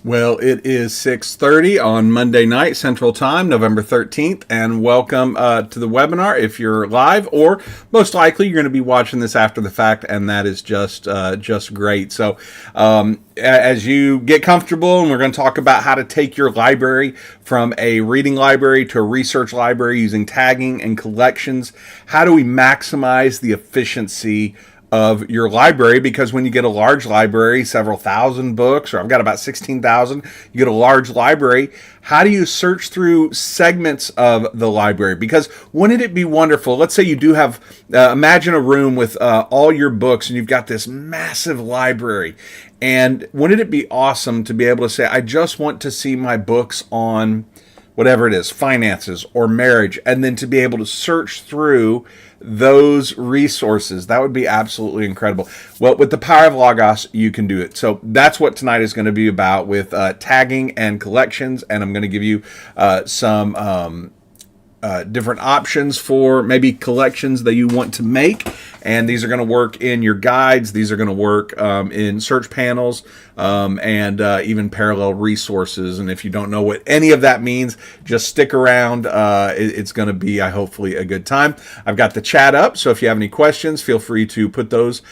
Well, it is 6:30 on Monday night Central Time, November 13th, and welcome to the webinar if you're live, or most likely you're going to be watching this after the fact, and that is just great. So as you get comfortable, and we're going to talk about how to take your library from a reading library to a research library using tagging and collections. How do we maximize the efficiency of your library? Because when you get a large library, several thousand books, or I've got about 16,000, you get a large library. How do you search through segments of the library? Because wouldn't it be wonderful? Let's say you do have, imagine a room with all your books and you've got this massive library. And wouldn't it be awesome to be able to say, I just want to see my books on whatever it is, finances or marriage, and then to be able to search through those resources. That would be absolutely incredible. Well, with the power of Logos, you can do it. So that's what tonight is going to be about with tagging and collections, and I'm going to give you some different options for maybe collections that you want to make. And these are going to work in your guides. These are going to work in search panels and even parallel resources. And if you don't know what any of that means, just stick around. It's going to be, hopefully, a good time. I've got the chat up, so if you have any questions, feel free to put those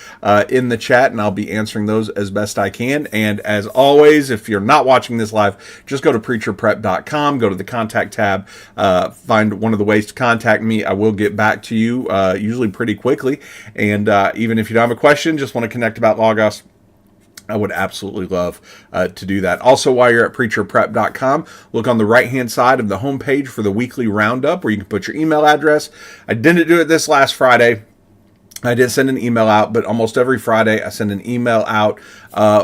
in the chat, and I'll be answering those as best I can. And as always, if you're not watching this live, just go to preacherprep.com, go to the contact tab, find one of the ways to contact me. I will get back to you usually pretty quickly. And even if you don't have a question, just want to connect about Logos, I would absolutely love to do that. Also, while you're at preacherprep.com, look on the right-hand side of the homepage for the weekly roundup where you can put your email address. I didn't do it this last Friday. I did send an email out, but almost every Friday I send an email out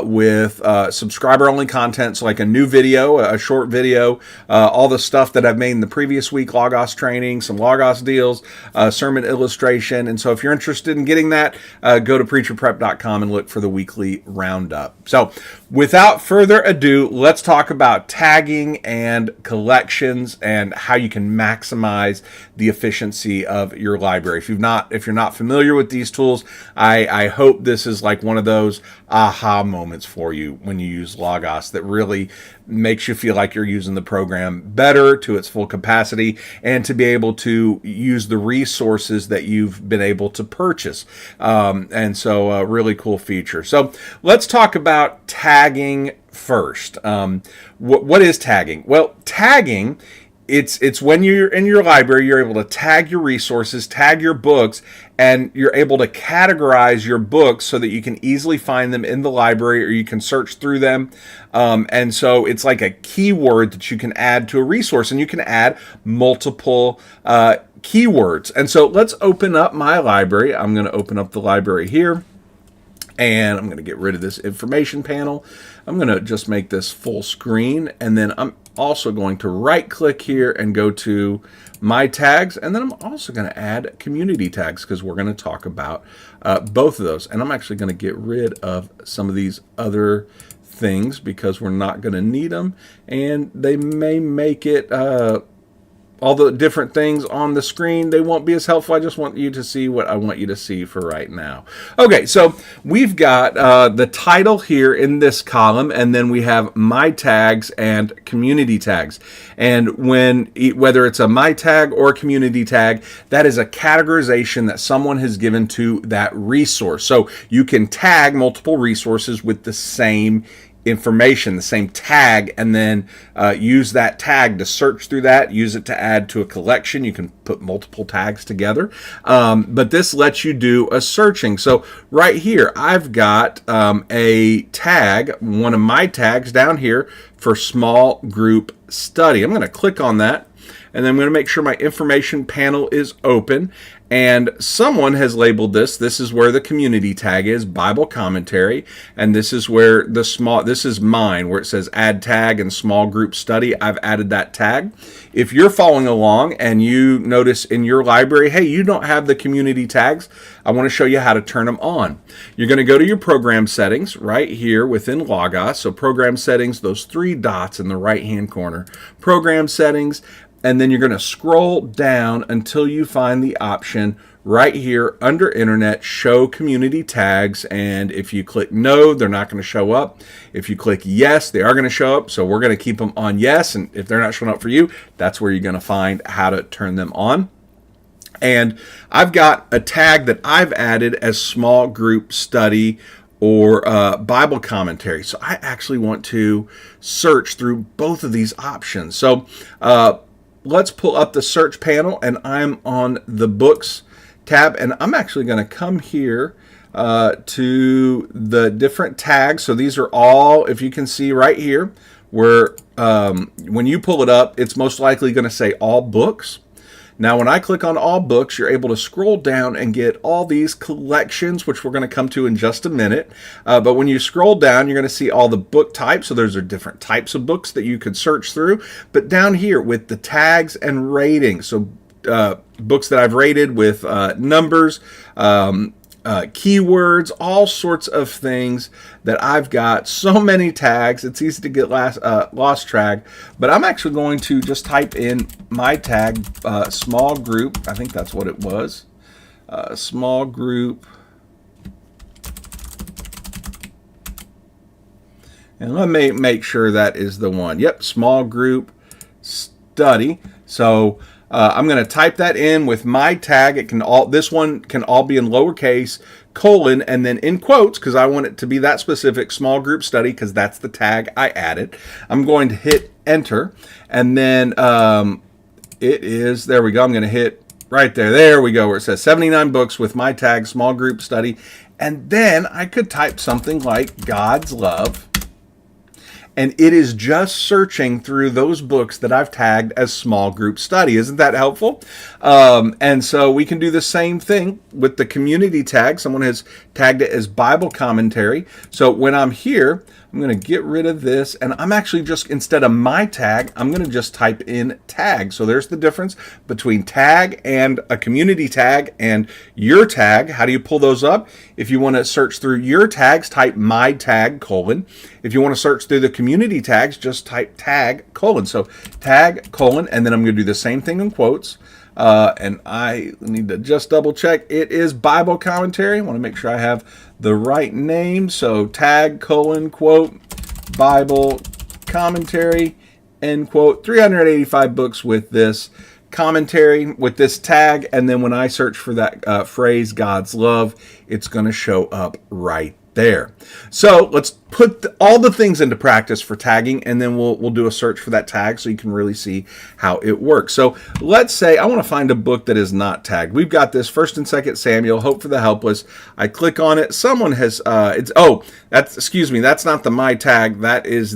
with subscriber-only content, so like a new video, a short video, all the stuff that I've made in the previous week, Logos training, some Logos deals, sermon illustration. And so if you're interested in getting that, go to preacherprep.com and look for the weekly roundup. So without further ado, let's talk about tagging and collections and how you can maximize the efficiency of your library. If you're not familiar with these tools, I hope this is like one of those aha moments for you when you use Logos that really makes you feel like you're using the program better to its full capacity, and to be able to use the resources that you've been able to purchase. And so a really cool feature. So let's talk about tagging first. What is tagging? Well, tagging, it's when you're in your library, you're able to tag your resources, tag your books, and you're able to categorize your books so that you can easily find them in the library, or you can search through them. And so it's like a keyword that you can add to a resource, and you can add multiple keywords. And so let's open up my library. I'm going to open up the library here, and I'm going to get rid of this information panel. I'm going to just make this full screen, and then I'm also going to right click here and go to my tags, and then I'm also going to add community tags because we're going to talk about both of those. And I'm actually going to get rid of some of these other things because we're not going to need them, and they may make it all the different things on the screen, they won't be as helpful. I just want you to see what I want you to see for right now. Okay, so we've got the title here in this column, and then we have my tags and community tags. And whether it's a my tag or a community tag, that is a categorization that someone has given to that resource. So you can tag multiple resources with the same information, the same tag, and then use that tag to search through that, use it to add to a collection. You can put multiple tags together, but this lets you do a searching. So right here, I've got a tag, one of my tags down here for small group study. I'm going to click on that, and then I'm going to make sure my information panel is open. And someone has labeled this. This is where the community tag is, Bible commentary. And this is where this is mine, where it says add tag and small group study. I've added that tag. If you're following along and you notice in your library, hey, you don't have the community tags, I want to show you how to turn them on. You're going to go to your program settings right here within Logos. So program settings, those three dots in the right-hand corner. Program settings. and then you're going to scroll down until you find the option right here under Internet, Show Community Tags. And if you click no, they're not going to show up. If you click yes, they are going to show up. So we're going to keep them on yes. And if they're not showing up for you, that's where you're going to find how to turn them on. And I've got a tag that I've added as small group study or Bible commentary. So I actually want to search through both of these options. So let's pull up the search panel, and I'm on the books tab, and I'm actually going to come here to the different tags. So these are all, if you can see right here, where when you pull it up, it's most likely going to say all books. Now, when I click on all books, you're able to scroll down and get all these collections, which we're going to come to in just a minute. But when you scroll down, you're going to see all the book types. So those are different types of books that you could search through. But down here with the tags and ratings, so books that I've rated with numbers, keywords, all sorts of things that I've got. So many tags, it's easy to get lost track. But I'm actually going to just type in my tag, small group. I think that's what it was. Small group. And let me make sure that is the one. Yep, small group study. So I'm going to type that in with my tag. It can all, this one can all be in lowercase, colon, and then in quotes, because I want it to be that specific, small group study, because that's the tag I added. I'm going to hit enter, and then it is, there we go. I'm going to hit right there. There we go, where it says 79 books with my tag, small group study. And then I could type something like God's Love. And it is just searching through those books that I've tagged as small group study. Isn't that helpful? And so we can do the same thing with the community tag. Someone has tagged it as Bible commentary. So when I'm here, I'm going to get rid of this, and I'm actually just, instead of my tag, I'm going to just type in tag. So there's the difference between tag and a community tag and your tag. How do you pull those up? If you want to search through your tags, type my tag, colon. If you want to search through the community tags, just type tag, colon. So tag, colon, and then I'm going to do the same thing in quotes. And I need to just double check. It is Bible commentary. I want to make sure I have the right name. So tag, colon, quote, Bible commentary, end quote. 385 books with this commentary, with this tag. And then when I search for that phrase, God's Love, it's going to show up right there. So let's put all the things into practice for tagging, and then we'll do a search for that tag so you can really see how it works. So let's say I want to find a book that is not tagged. We've got this 1st and 2nd Samuel, Hope for the Helpless. I click on it. Someone has that's not the my tag. That is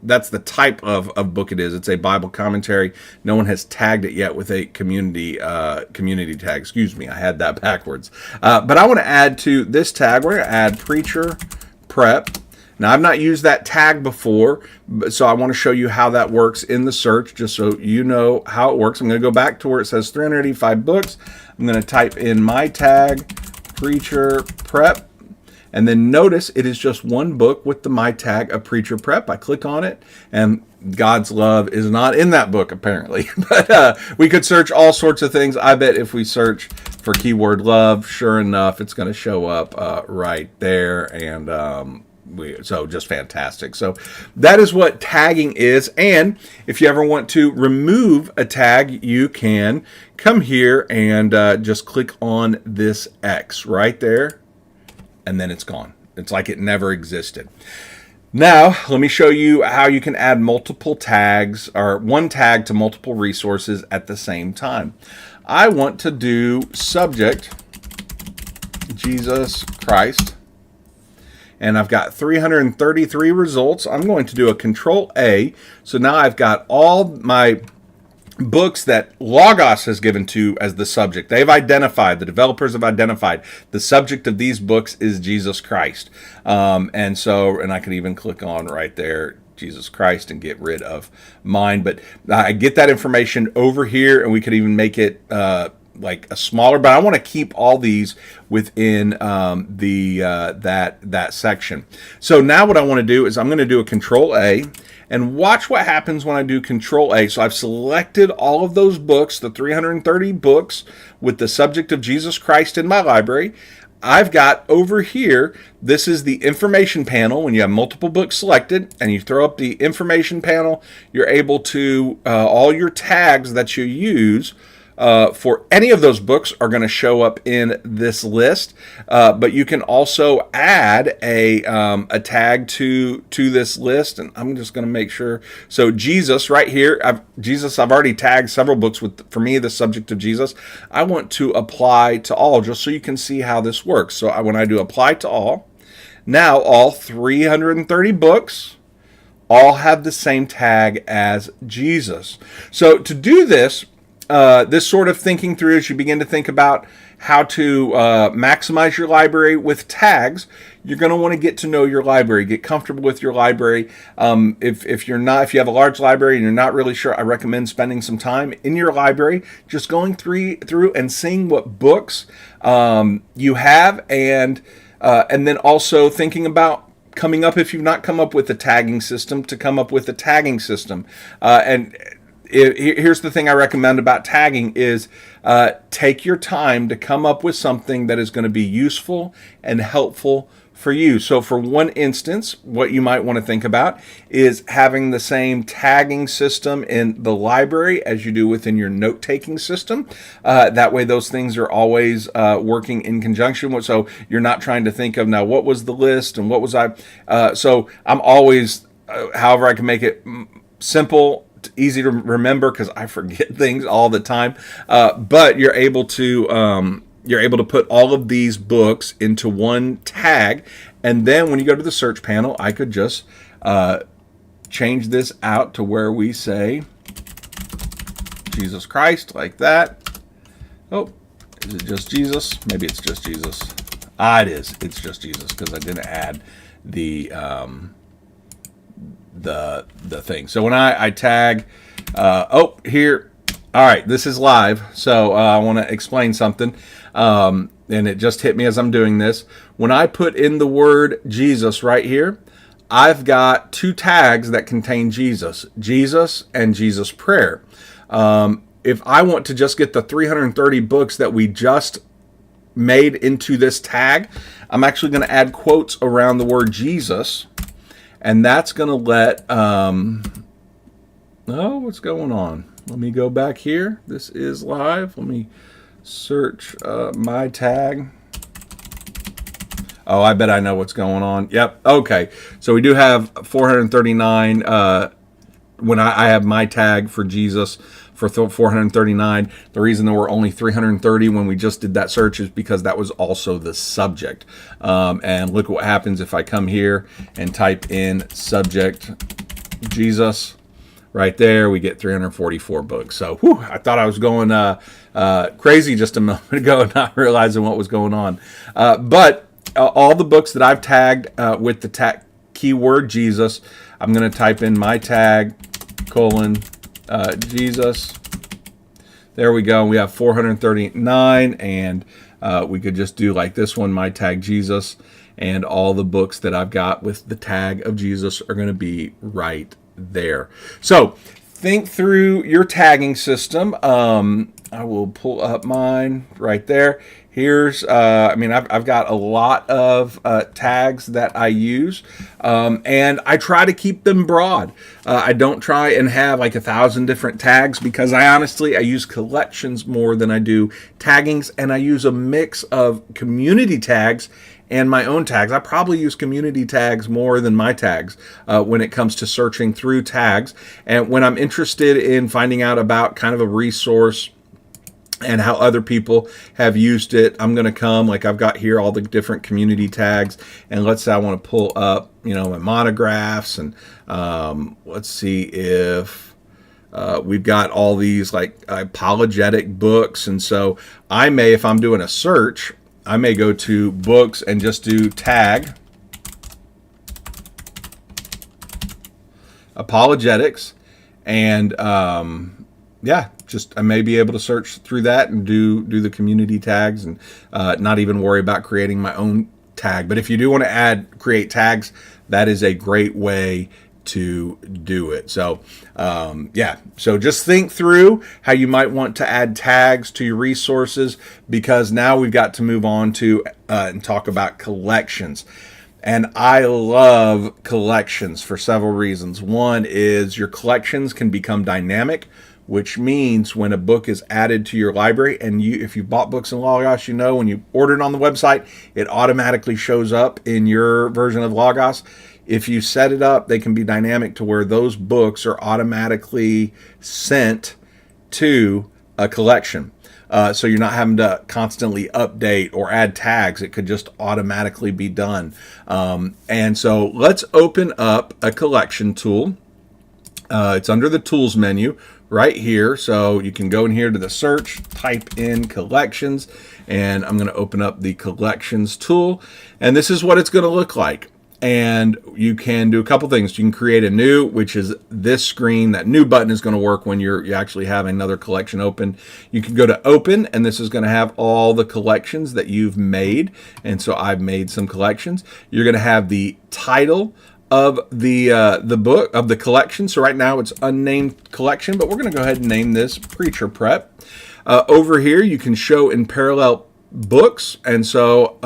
that's the type of book it is. It's a Bible commentary. No one has tagged it yet with a community tag. Excuse me, I had that backwards. But I want to add to this tag. We're going to add Preacher Prep. Now, I've not used that tag before, so I want to show you how that works in the search, just so you know how it works. I'm going to go back to where it says 385 books. I'm going to type in my tag, Preacher Prep, and then notice it is just one book with the my tag of Preacher Prep. I click on it, and God's Love is not in that book, apparently. But we could search all sorts of things. I bet if we search for keyword love, sure enough, it's going to show up right there. And so just fantastic. So that is what tagging is. And if you ever want to remove a tag, you can come here and just click on this X right there, and then it's gone. It's like it never existed. Now, let me show you how you can add multiple tags, or one tag to multiple resources at the same time. I want to do subject Jesus Christ, and I've got 333 results. I'm going to do a Control A. So now I've got all my books that Logos has given to as the subject. They've identified, the developers have identified, the subject of these books is Jesus Christ. And I can even click on right there, Jesus Christ, and get rid of mine. But I get that information over here, and we could even make it like a smaller, but I want to keep all these within that section. So now what I want to do is I'm going to do a Control A, and watch what happens when I do Control A. So I've selected all of those books, the 330 books with the subject of Jesus Christ in my library. I've got over here, this is the information panel. When you have multiple books selected and you throw up the information panel, you're able to, all your tags that you use for any of those books are going to show up in this list, but you can also add a tag to this list, and I'm just going to make sure. So Jesus right here, I've already tagged several books with, for me, the subject of Jesus. I want to apply to all, just so you can see how this works. So when I do apply to all, now all 330 books all have the same tag as Jesus. So to do this, this sort of thinking through, as you begin to think about how to maximize your library with tags, you're going to want to get to know your library, get comfortable with your library. If you have a large library and you're not really sure, I recommend spending some time in your library, just going through and seeing what books you have, and then also thinking about coming up, if you've not come up with a tagging system, to come up with a tagging system. Here's the thing I recommend about tagging is take your time to come up with something that is going to be useful and helpful for you. So for one instance, what you might want to think about is having the same tagging system in the library as you do within your note-taking system. That way those things are always working in conjunction. So you're not trying to think of, now, what was the list and what was I... So I'm always, however I can make it simple, easy to remember, because I forget things all the time. But you're able to put all of these books into one tag, and then when you go to the search panel, I could just change this out to where we say Jesus Christ, like that. Oh, is it just Jesus? Maybe it's just Jesus. It is. It's just Jesus, because I didn't add the thing. So when I tag, here, all right, this is live. So I want to explain something. And it just hit me as I'm doing this. When I put in the word Jesus right here, I've got two tags that contain Jesus and Jesus Prayer. If I want to just get the 330 books that we just made into this tag, I'm actually going to add quotes around the word Jesus. And that's going to let, what's going on? Let me go back here. This is live. Let me search my tag. Oh, I bet I know what's going on. Yep. Okay. So we do have 439 when I have my tag for Jesus for 439. The reason there were only 330 when we just did that search is because that was also the subject. And look what happens if I come here and type in subject Jesus. Right there, we get 344 books. So I thought I was going crazy just a moment ago, not realizing what was going on. But all the books that I've tagged with the keyword Jesus, I'm going to type in my tag, Jesus. There we go. We have 439, and we could just do like this one, my tag Jesus, and all the books that I've got with the tag of Jesus are going to be right there. So think through your tagging system. I will pull up mine right there. Here's, I've got a lot of tags that I use, and I try to keep them broad. I don't try and have like 1,000 different tags, because I use collections more than I do taggings, and I use a mix of community tags and my own tags. I probably use community tags more than my tags when it comes to searching through tags. And when I'm interested in finding out about kind of a resource and how other people have used it, I'm going to come, like I've got here all the different community tags, and let's say I want to pull up, my monographs, and let's see if we've got all these like apologetic books. And so I may, if I'm doing a search, I may go to books and just do tag apologetics, and yeah, just I may be able to search through that and do the community tags and not even worry about creating my own tag. But if you do want to create tags, that is a great way to do it. So yeah, so just think through how you might want to add tags to your resources, because now we've got to move on to and talk about collections. And I love collections for several reasons. One is your collections can become dynamic, which means when a book is added to your library, and if you bought books in Logos, when you order it on the website, it automatically shows up in your version of Logos. If you set it up, they can be dynamic to where those books are automatically sent to a collection. So you're not having to constantly update or add tags. It could just automatically be done. And so let's open up a collection tool. It's under the tools menu right here. So you can go in here to the search, type in collections, and I'm going to open up the collections tool. And this is what it's going to look like. And you can do a couple things. You can create a new, which is this screen. That new button is going to work when you actually have another collection open. You can go to open, and this is going to have all the collections that you've made. And so I've made some collections. You're going to have the title of the book of the collection. So right now it's unnamed collection, but we're going to go ahead and name this Preacher Prep. Over here you can show in parallel books, and so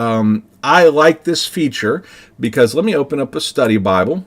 I like this feature because let me open up a study Bible,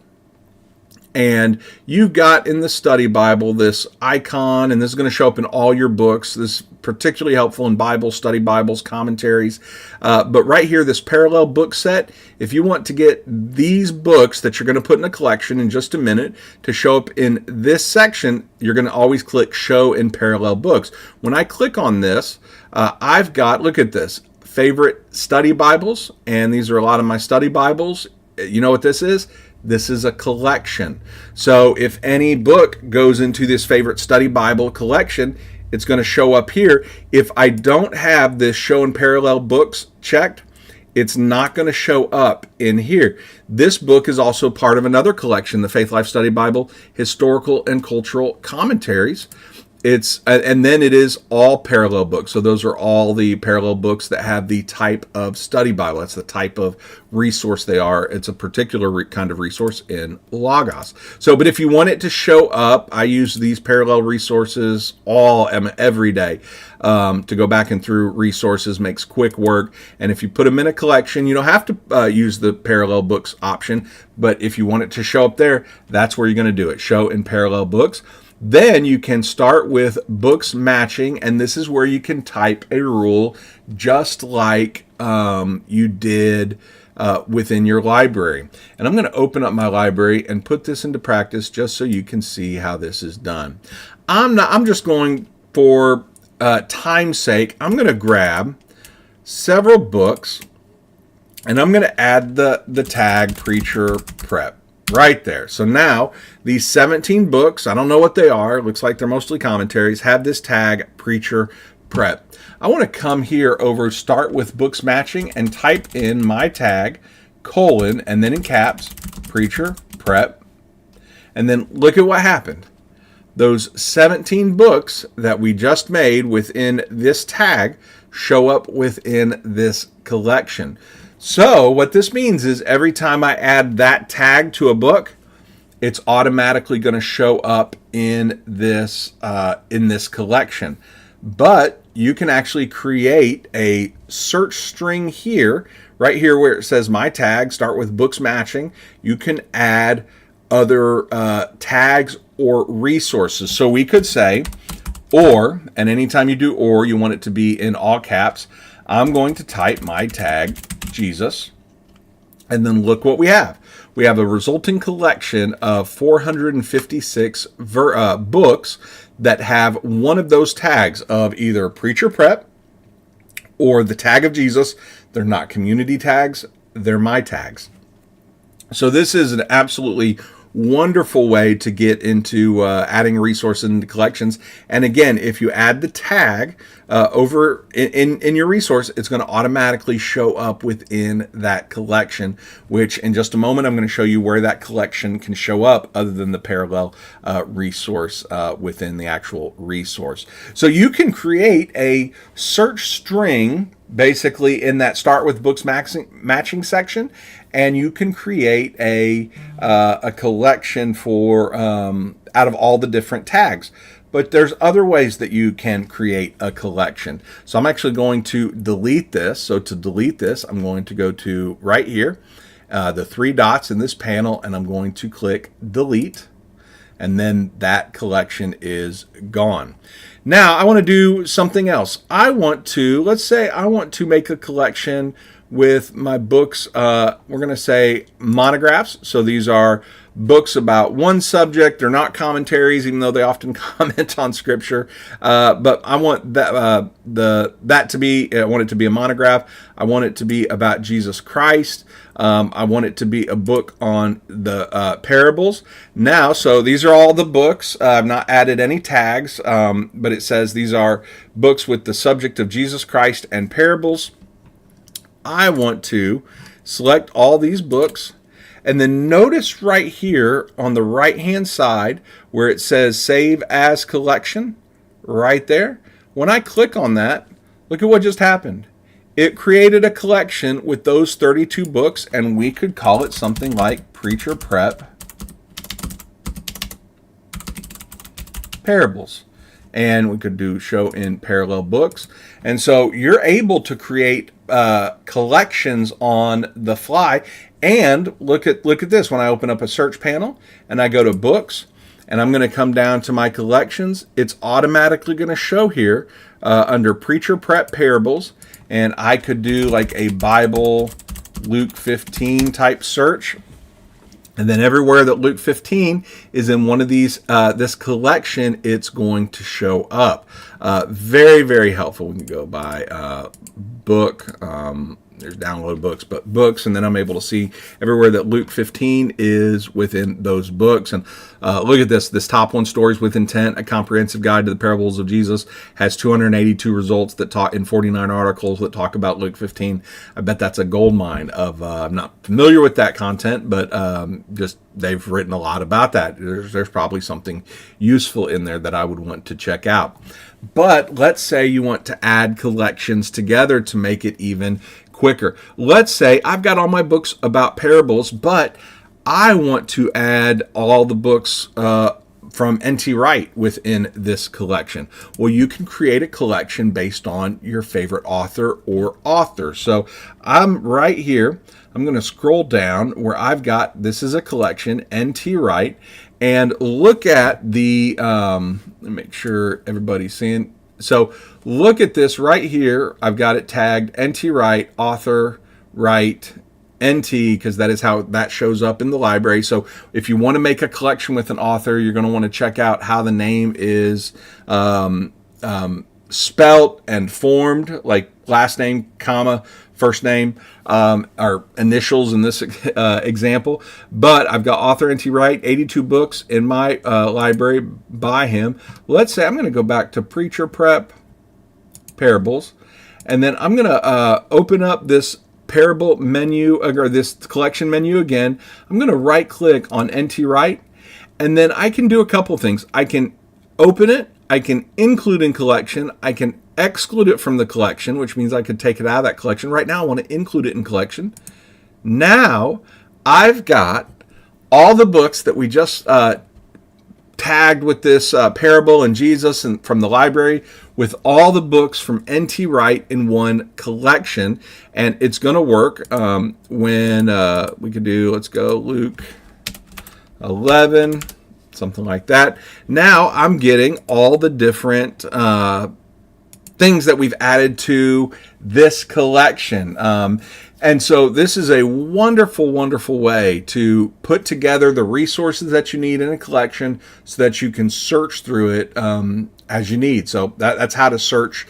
and you've got in the study Bible this icon, and this is going to show up in all your books. This is particularly helpful in Bibles, study Bibles, commentaries. But right here, this parallel book set, if you want to get these books that you're going to put in a collection in just a minute to show up in this section, you're going to always click Show in Parallel Books. When I click on this, I've got, look at this, favorite study Bibles, and these are a lot of my study Bibles. You know what this is? This is a collection. So if any book goes into this favorite study Bible collection, it's going to show up here. If I don't have this show in parallel books checked, it's not going to show up in here. This book is also part of another collection, the Faith Life Study Bible, Historical and Cultural Commentaries. And then it is all parallel books. So those are all the parallel books that have the type of study Bible. That's the type of resource they are. It's a particular kind of resource in Logos. So, but if you want it to show up, I use these parallel resources every day. To go back and through resources makes quick work. And if you put them in a collection, you don't have to use the parallel books option. But if you want it to show up there, that's where you're going to do it. Show in parallel books. Then you can start with books matching, and this is where you can type a rule just like you did within your library. And I'm going to open up my library and put this into practice just so you can see how this is done. I'm just going for time's sake, I'm going to grab several books, and I'm going to add the tag Preacher Prep. Right there. So now these 17 books, I don't know what they are, it looks like they're mostly commentaries, have this tag Preacher Prep. I want to come here over Start with Books Matching and type in my tag, colon, and then in caps, Preacher Prep. And then look at what happened. Those 17 books that we just made within this tag show up within this collection. So what this means is every time I add that tag to a book, it's automatically going to show up in this collection. But you can actually create a search string here, right here where it says my tag, start with books matching. You can add other tags or resources. So we could say, or, and anytime you do or, you want it to be in all caps. I'm going to type my tag, Jesus, and then look what we have. We have a resulting collection of 456 books that have one of those tags of either Preacher Prep or the tag of Jesus. They're not community tags, they're my tags. So this is an absolutely wonderful way to get into adding resources into collections. And again, if you add the tag over in your resource, it's going to automatically show up within that collection, which in just a moment I'm going to show you where that collection can show up other than the parallel resource within the actual resource. So you can create a search string basically in that start with books matching section, and you can create a collection for out of all the different tags. But there's other ways that you can create a collection. So I'm actually going to delete this. So to delete this, I'm going to go to right here, the three dots in this panel, and I'm going to click delete. And then that collection is gone. Now I want to do something else. Let's say I want to make a collection with my books. We're going to say monographs. So these are books about one subject. They're not commentaries, even though they often comment on scripture. But I want that I want it to be a monograph. I want it to be about Jesus Christ. I want it to be a book on the parables. Now, so these are all the books. I've not added any tags, but it says these are books with the subject of Jesus Christ and parables. I want to select all these books, and then notice right here on the right hand side where it says save as collection right there. When I click on that, look at what just happened. It created a collection with those 32 books, and we could call it something like Preacher Prep Parables. And we could do show in parallel books. And so you're able to create collections on the fly. And look at this. When I open up a search panel and I go to books, and I'm going to come down to my collections, it's automatically going to show here under Preacher Prep Parables. And I could do like a Bible Luke 15 type search. And then everywhere that Luke 15 is in one of these, this collection, it's going to show up. Very, very helpful. We can go by book. There's download books, but books, and then I'm able to see everywhere that Luke 15 is within those books. And look at this. This top one, Stories with Intent, a comprehensive guide to the parables of Jesus, has 282 results that talk in 49 articles that talk about Luke 15. I bet that's a gold mine of, I'm not familiar with that content, but just they've written a lot about that. There's probably something useful in there that I would want to check out. But let's say you want to add collections together to make it even quicker. Let's say I've got all my books about parables, but I want to add all the books from N.T. Wright within this collection. Well, you can create a collection based on your favorite author or authors. So I'm right here. I'm going to scroll down where I've got, this is a collection, N.T. Wright, and look at the, let me make sure everybody's seeing. So look at this right here. I've got it tagged N.T. Wright, author, Wright, NT, because that is how that shows up in the library. So if you want to make a collection with an author, you're going to want to check out how the name is spelt and formed, like last name, comma, first name, or initials in this example. But I've got author N.T. Wright, 82 books in my library by him. Let's say I'm going to go back to Preacher Prep Parables, and then I'm going to open up this parable menu, or this collection menu again. I'm going to right click on N.T. Wright, and then I can do a couple things. I can open it, I can include in collection, I can exclude it from the collection, which means I could take it out of that collection. Right now I want to include it in collection. Now I've got all the books that we just tagged with this parable and Jesus and from the library, with all the books from N.T. Wright in one collection. And it's going to work when we could do, let's go Luke 11, something like that. Now I'm getting all the different things that we've added to this collection. And so this is a wonderful, wonderful way to put together the resources that you need in a collection so that you can search through it as you need. So that's how to search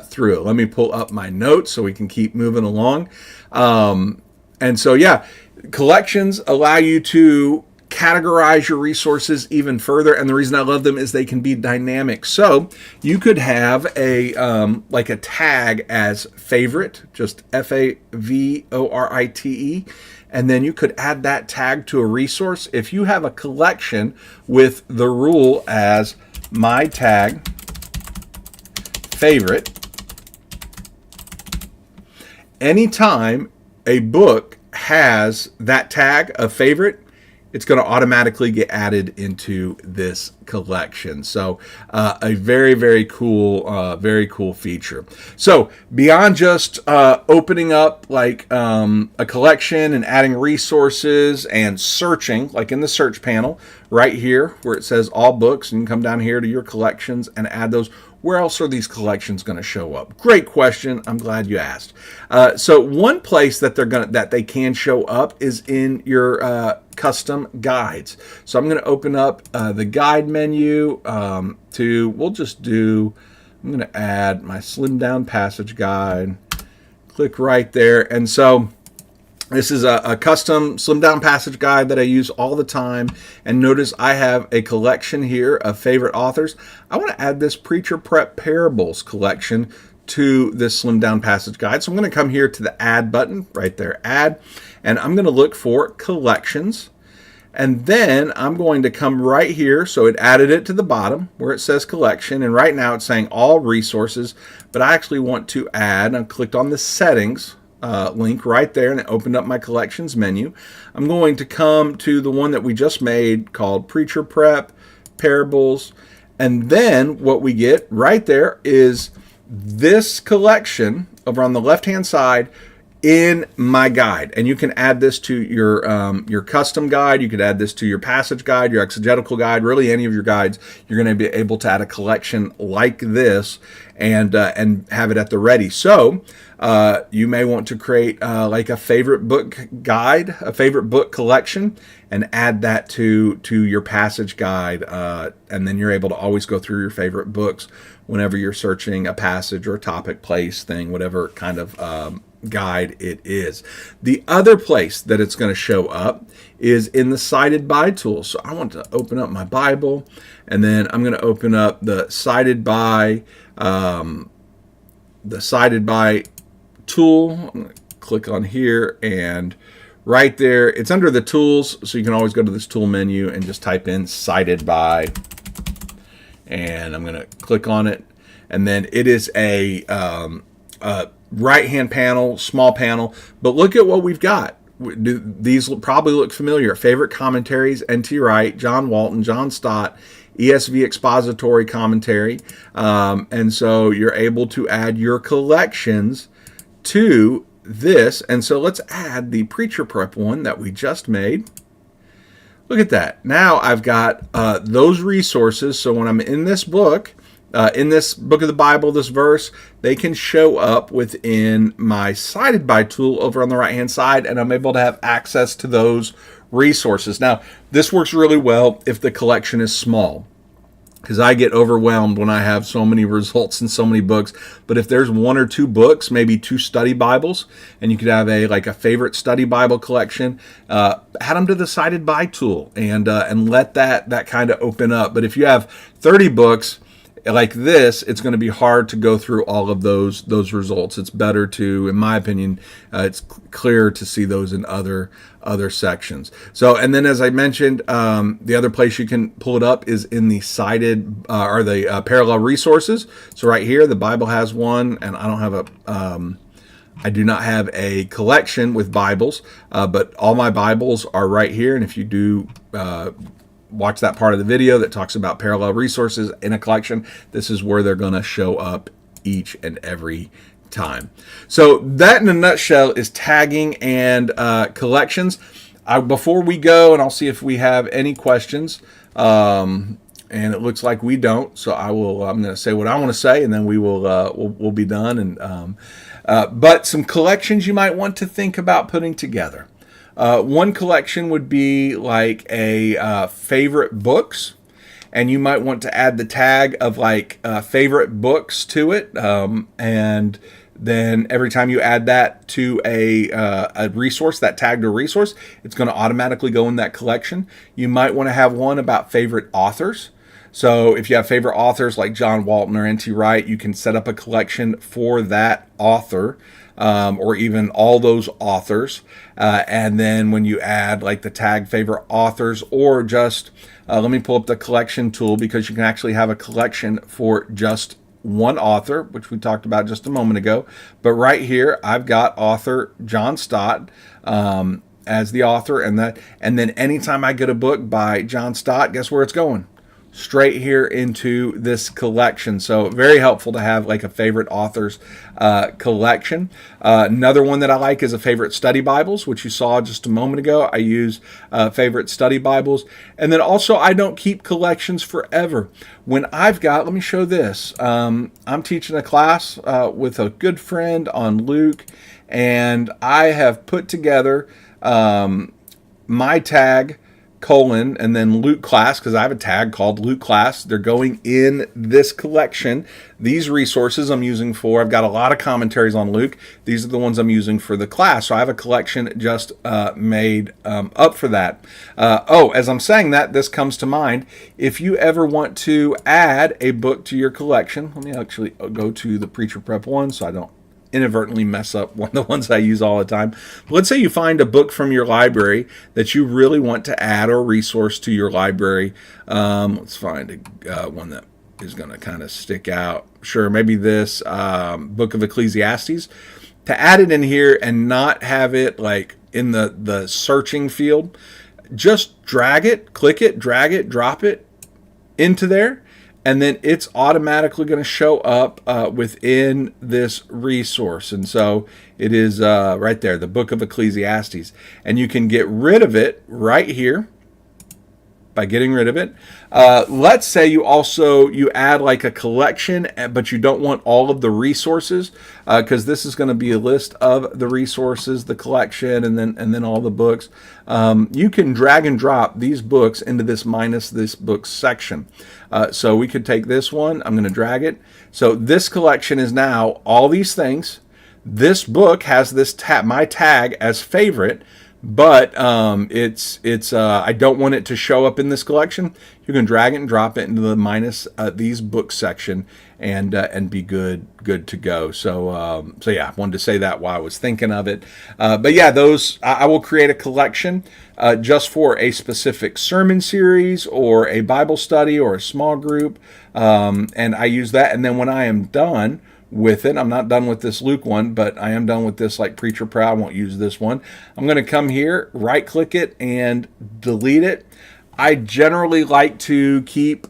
through it. Let me pull up my notes so we can keep moving along. And so, yeah, collections allow you to categorize your resources even further, and the reason I love them is they can be dynamic. So you could have a like a tag as favorite, just favorite, and then you could add that tag to a resource. If you have a collection with the rule as my tag favorite, anytime a book has that tag of favorite, it's going to automatically get added into this collection. So a very, very cool feature. So beyond just opening up like a collection and adding resources and searching, like in the search panel right here where it says all books, and you can come down here to your collections and add those. Where else are these collections going to show up? Great question. I'm glad you asked. So one place that they can show up is in your custom guides. So I'm going to open up the guide menu I'm going to add my slim down passage guide. Click right there. And so this is a custom slim down passage guide that I use all the time. And notice I have a collection here of favorite authors. I want to add this Preacher Prep Parables collection to this slim down passage guide. So I'm going to come here to the add button right there, add, and I'm going to look for collections. And then I'm going to come right here. So it added it to the bottom where it says collection. And right now it's saying all resources, but I actually want to add, I clicked on the settings link right there, and it opened up my collections menu. I'm going to come to the one that we just made called Preacher Prep Parables, and then what we get right there is this collection over on the left hand side in my guide. And you can add this to your custom guide. You could add this to your passage guide, your exegetical guide, really any of your guides. You're going to be able to add a collection like this and have it at the ready. So you may want to create like a favorite book guide, a favorite book collection, and add that to your passage guide. And then you're able to always go through your favorite books whenever you're searching a passage or a topic, place, thing, whatever kind of guide it is. The other place that it's going to show up is in the cited by tool. So I want to open up my Bible, and then I'm going to open up the cited by tool. I'm going to click on here, and right there it's under the tools, so you can always go to this tool menu and just type in cited by, and I'm going to click on it, and then it is a right hand panel, small panel, but look at what we've got. These will probably look familiar. Favorite commentaries, N.T. Wright, John Walton, John Stott, ESV expository commentary, and so you're able to add your collections to this. And so let's add the Preacher Prep one that we just made. Look at that. Now I've got those resources, so when I'm in this book of the Bible, this verse, they can show up within my cited by tool over on the right hand side, and I'm able to have access to those resources. Now, this works really well if the collection is small, because I get overwhelmed when I have so many results and so many books. But if there's one or two books, maybe 2 study Bibles, and you could have a favorite study Bible collection, add them to the cited by tool and let that kind of open up. But if you have 30 books like this, it's going to be hard to go through all of those results. It's better to, in my opinion, it's clearer to see those in other sections. So, and then as I mentioned, the other place you can pull it up is in the cited or the parallel resources. So right here, the Bible has one, and I don't have I do not have a collection with Bibles, but all my Bibles are right here. And if you do watch that part of the video that talks about parallel resources in a collection, this is where they're going to show up each and every time. So that in a nutshell is tagging and collections. Before we go, and I'll see if we have any questions, and it looks like we don't, so I'm going to say what I want to say, and then we'll be done. And but some collections you might want to think about putting together. One collection would be like a favorite books, and you might want to add the tag of favorite books to it, and then every time you add that to a resource, that tag to a resource, it's going to automatically go in that collection. You might want to have one about favorite authors. So if you have favorite authors like John Walton or N.T. Wright, you can set up a collection for that author, or even all those authors. And then when you add like the tag favorite authors, or just, let me pull up the collection tool, because you can actually have a collection for just one author, which we talked about just a moment ago. But right here, I've got author John Stott as the author, and then anytime I get a book by John Stott, guess where it's going? Straight here into this collection. So very helpful to have like a favorite authors collection. Another one that I like is a favorite study Bibles, which you saw just a moment ago. I use favorite study Bibles. And then also, I don't keep collections forever. When I've got, let me show this. I'm teaching a class with a good friend on Luke, and I have put together my tag, colon, and then Luke class, because I have a tag called Luke class. They're going in this collection. These resources I'm using for, I've got a lot of commentaries on Luke. These are the ones I'm using for the class. So I have a collection just made up for that. As I'm saying that, this comes to mind. If you ever want to add a book to your collection, let me actually go to the Preacher Prep one so I don't inadvertently mess up one of the ones I use all the time. But let's say you find a book from your library that you really want to add or resource to your library. Let's find one that is going to kind of stick out. Sure, maybe this book of Ecclesiastes. To add it in here and not have it like in the searching field, just drag it, click it, drag it, drop it into there, and then it's automatically going to show up within this resource. And so it is right there, the book of Ecclesiastes. And you can get rid of it right here by getting rid of it. Let's say you add like a collection, but you don't want all of the resources, because this is going to be a list of the resources, the collection, and then all the books. You can drag and drop these books into this minus this books section. So we could take this one. I'm going to drag it. So this collection is now all these things. This book has this my tag as favorite, but it's I don't want it to show up in this collection. You can drag it and drop it into the minus these books section, and be good to go. So yeah, I wanted to say that while I was thinking of it. But yeah, those I will create a collection just for a specific sermon series or a Bible study or a small group, and I use that. And then when I am done with it, I'm not done with this Luke one, but I am done with this like Preacher Prep. I won't use this one. I'm going to come here, right click it, and delete it. I generally like to keep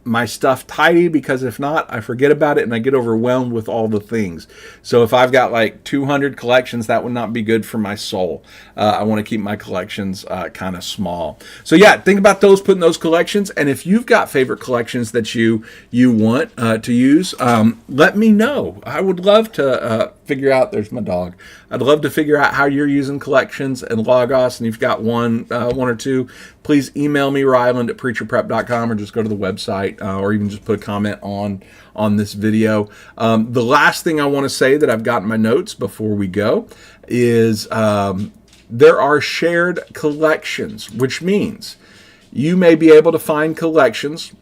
my stuff tidy, because if not, I forget about it and I get overwhelmed with all the things. So if I've got like 200 collections, that would not be good for my soul. I want to keep my collections kind of small. So yeah, think about those, putting those collections. And if you've got favorite collections that you want to use, let me know. I would love to figure out, there's my dog. I'd love to figure out how you're using collections and Logos. And if you've got one or two, please email me, ryland@preacherprep.com, or just go to the website, or even just put a comment on this video. The last thing I want to say that I've got in my notes before we go is there are shared collections, which means you may be able to find collections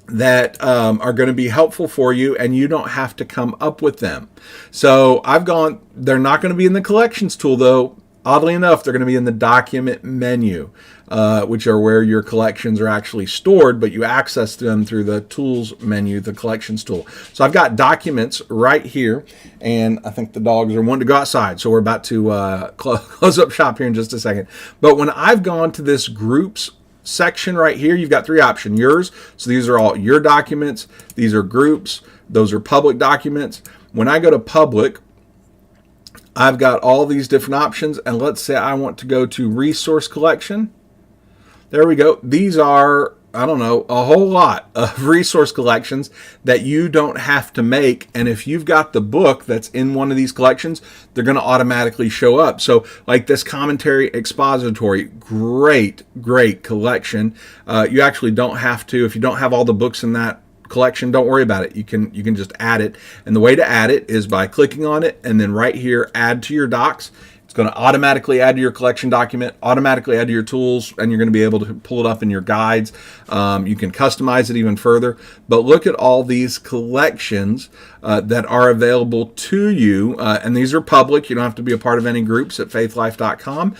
that are going to be helpful for you, and you don't have to come up with them. So they're not going to be in the collections tool though. Oddly enough, they're going to be in the document menu, which are where your collections are actually stored, but you access them through the tools menu, the collections tool. So I've got documents right here, and I think the dogs are wanting to go outside. So we're about to close up shop here in just a second. But when I've gone to this groups section right here, you've got three options. Yours, so these are all your documents. These are groups. Those are public documents. When I go to public, I've got all these different options, and let's say I want to go to resource collection. There we go. These are, I don't know, a whole lot of resource collections that you don't have to make. And if you've got the book that's in one of these collections, they're going to automatically show up. So like this commentary expository, great collection. You actually don't have to, if you don't have all the books in that collection, don't worry about it. You can just add it. And the way to add it is by clicking on it and then right here, add to your docs. It's going to automatically add to your collection document, automatically add to your tools, and you're going to be able to pull it up in your guides. You can customize it even further. But look at all these collections that are available to you. And these are public. You don't have to be a part of any groups at faithlife.com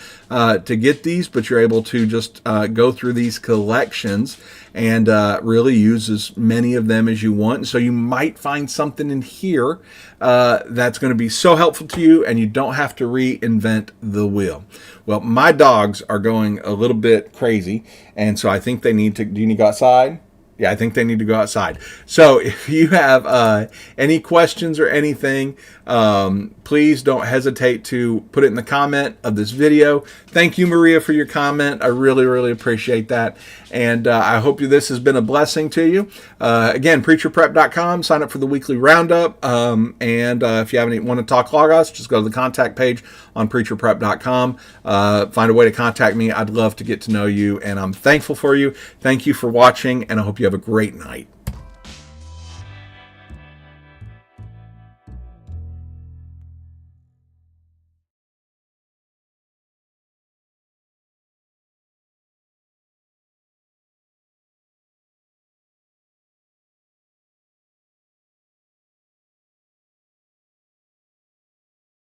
to get these, but you're able to just go through these collections and really use as many of them as you want. And so you might find something in here that's going to be so helpful to you, and you don't have to reinvent the wheel. Well, my dogs are going a little bit crazy, and so I think they need to. Do you need to go outside? Yeah, I think they need to go outside. So if you have any questions or anything, please don't hesitate to put it in the comment of this video. Thank you, Maria, for your comment. I really, really appreciate that. And I hope this has been a blessing to you. Again, preacherprep.com. Sign up for the weekly roundup. And if you want to talk Logos, just go to the contact page on preacherprep.com. Find a way to contact me. I'd love to get to know you, and I'm thankful for you. Thank you for watching, and I hope you have a great night.